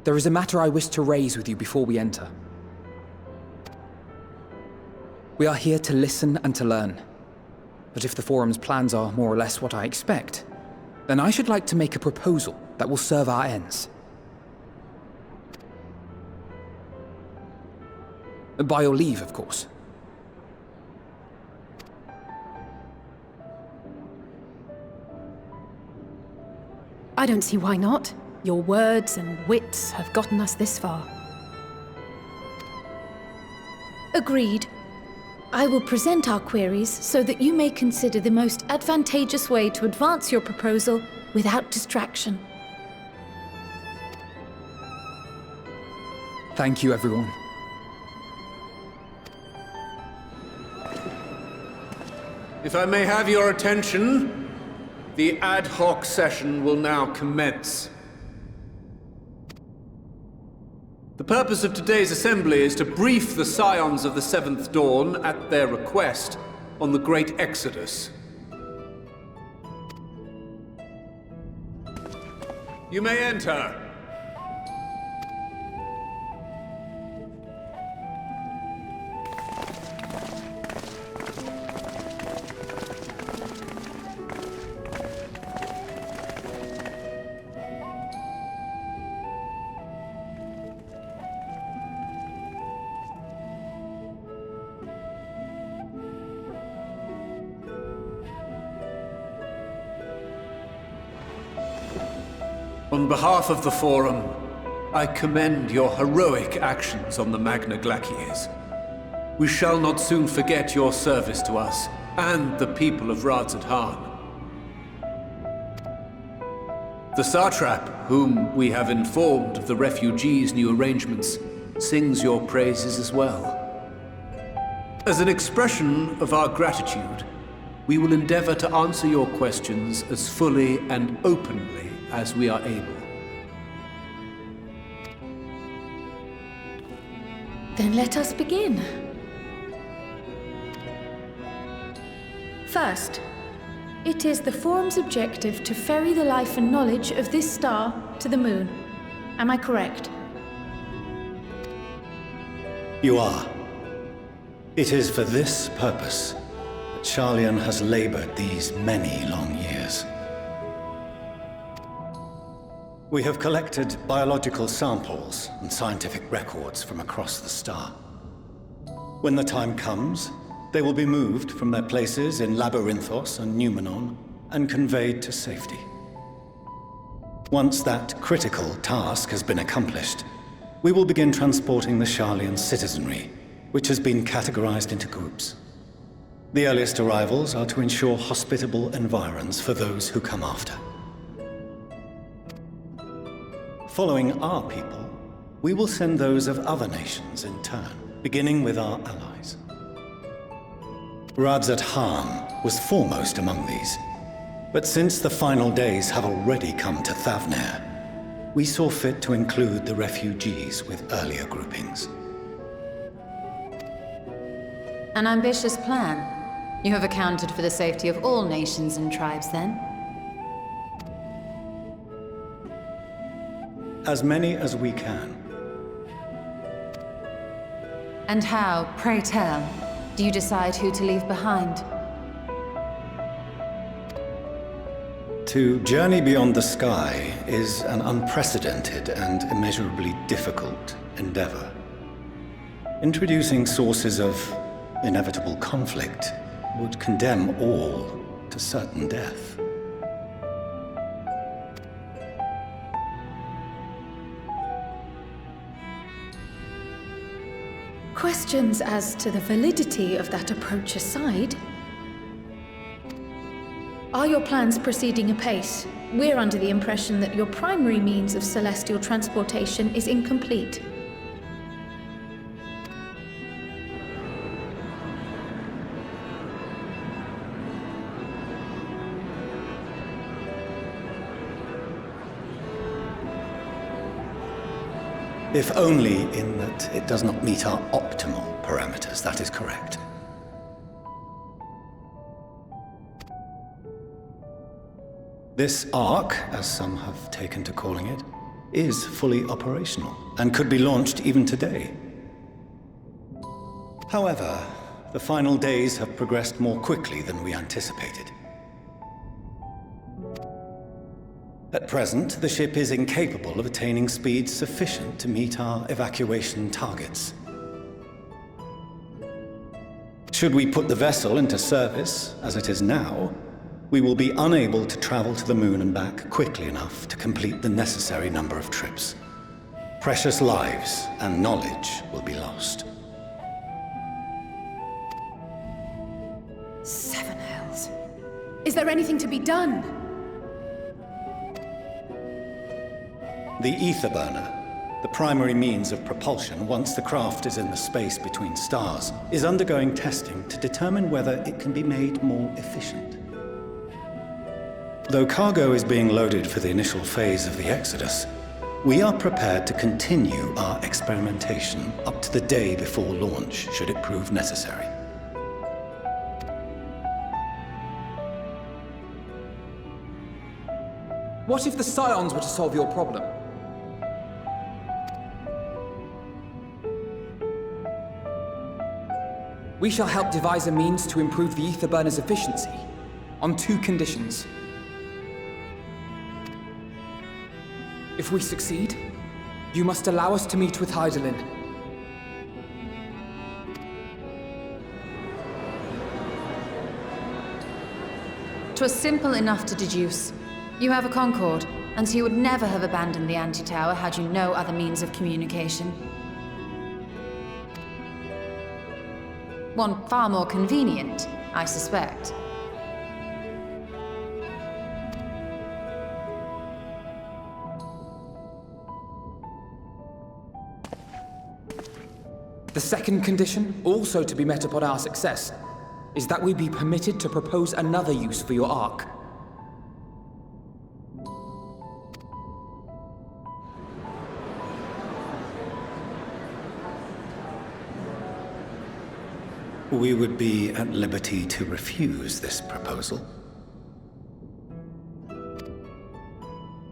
There is a matter I wish to raise with you before we enter. We are here to listen and to learn. But if the Forum's plans are more or less what I expect, then I should like to make a proposal that will serve our ends. By your leave, of course. I don't see why not. Your words and wits have gotten us this far. Agreed. I will present our queries so that you may consider the most advantageous way to advance your proposal without distraction. Thank you, everyone. If I may have your attention, the ad hoc session will now commence. The purpose of today's assembly is to brief the Scions of the Seventh Dawn, at their request, on the Great Exodus. You may enter. On behalf of the Forum, I commend your heroic actions on the Magna Glacies. We shall not soon forget your service to us and the people of Radzadhan. The Satrap, whom we have informed of the refugees' new arrangements, sings your praises as well. As an expression of our gratitude, we will endeavor to answer your questions as fully and openly as we are able. Then let us begin. First, it is the Forum's objective to ferry the life and knowledge of this star to the moon. Am I correct? You are. It is for this purpose that Sharlayan has labored these many long years. We have collected biological samples and scientific records from across the star. When the time comes, they will be moved from their places in Labyrinthos and Numenon and conveyed to safety. Once that critical task has been accomplished, we will begin transporting the Sharlayan citizenry, which has been categorized into groups. The earliest arrivals are to ensure hospitable environs for those who come after. Following our people, we will send those of other nations in turn, beginning with our allies. Radzadhan was foremost among these, but since the final days have already come to Thavnair, we saw fit to include the refugees with earlier groupings. An ambitious plan. You have accounted for the safety of all nations and tribes, then? As many as we can. And how, pray tell, do you decide who to leave behind? To journey beyond the sky is an unprecedented and immeasurably difficult endeavor. Introducing sources of inevitable conflict would condemn all to certain death. Questions as to the validity of that approach aside, are your plans proceeding apace? We're under the impression that your primary means of celestial transportation is incomplete. If only in that it does not meet our optimal parameters, that is correct. This arc, as some have taken to calling it, is fully operational and could be launched even today. However, the final days have progressed more quickly than we anticipated. At present, the ship is incapable of attaining speeds sufficient to meet our evacuation targets. Should we put the vessel into service, as it is now, we will be unable to travel to the moon and back quickly enough to complete the necessary number of trips. Precious lives and knowledge will be lost. Seven hells. Is there anything to be done? The ether burner, the primary means of propulsion once the craft is in the space between stars, is undergoing testing to determine whether it can be made more efficient. Though cargo is being loaded for the initial phase of the Exodus, we are prepared to continue our experimentation up to the day before launch, should it prove necessary. What if the Scions were to solve your problem? We shall help devise a means to improve the ether burner's efficiency, on 2 conditions. If we succeed, you must allow us to meet with Hydaelyn. 'Twas simple enough to deduce. You have a Concord, and so you would never have abandoned the anti-tower had you no other means of communication. One far more convenient, I suspect. The second condition, also to be met upon our success, is that we be permitted to propose another use for your Ark. We would be at liberty to refuse this proposal.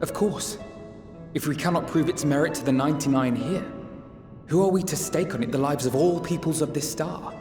Of course. If we cannot prove its merit to the 99 here, who are we to stake on it the lives of all peoples of this star?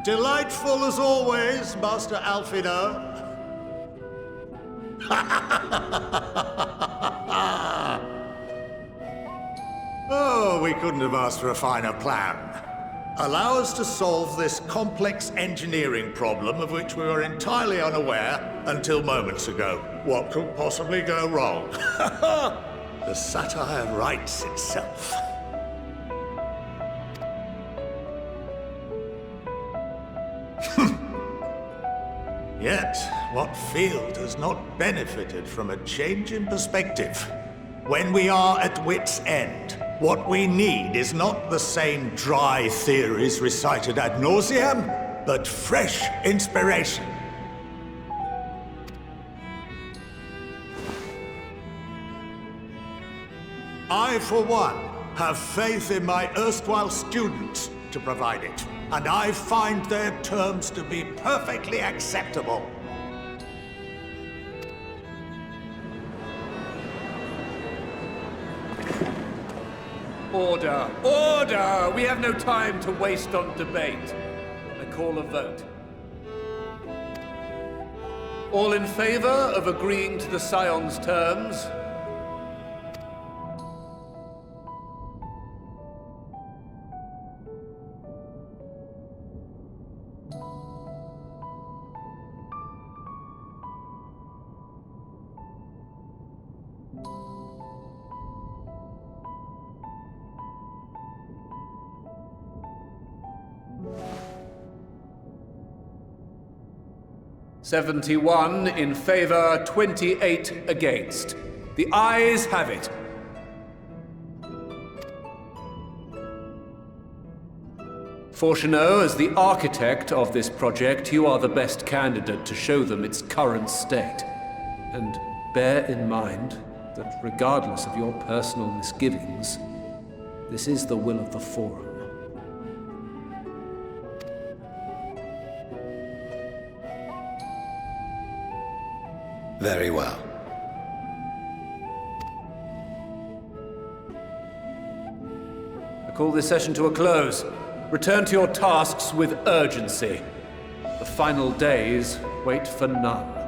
Delightful as always, Master Alfino. Oh, we couldn't have asked for a finer plan. Allow us to solve this complex engineering problem of which we were entirely unaware until moments ago. What could possibly go wrong? The satire writes itself. Yet, what field has not benefited from a change in perspective? When we are at wit's end, what we need is not the same dry theories recited ad nauseam, but fresh inspiration. I, for one, have faith in my erstwhile students to provide it, and I find their terms to be perfectly acceptable. Order! Order! We have no time to waste on debate. I call a vote. All in favor of agreeing to the Scion's terms? "71 in favor, 28 against. The ayes have it. Fortuneau, as the architect of this project, you are the best candidate to show them its current state. And bear in mind that regardless of your personal misgivings, this is the will of the Forum. Very well. I call this session to a close. Return to your tasks with urgency. The final days wait for none.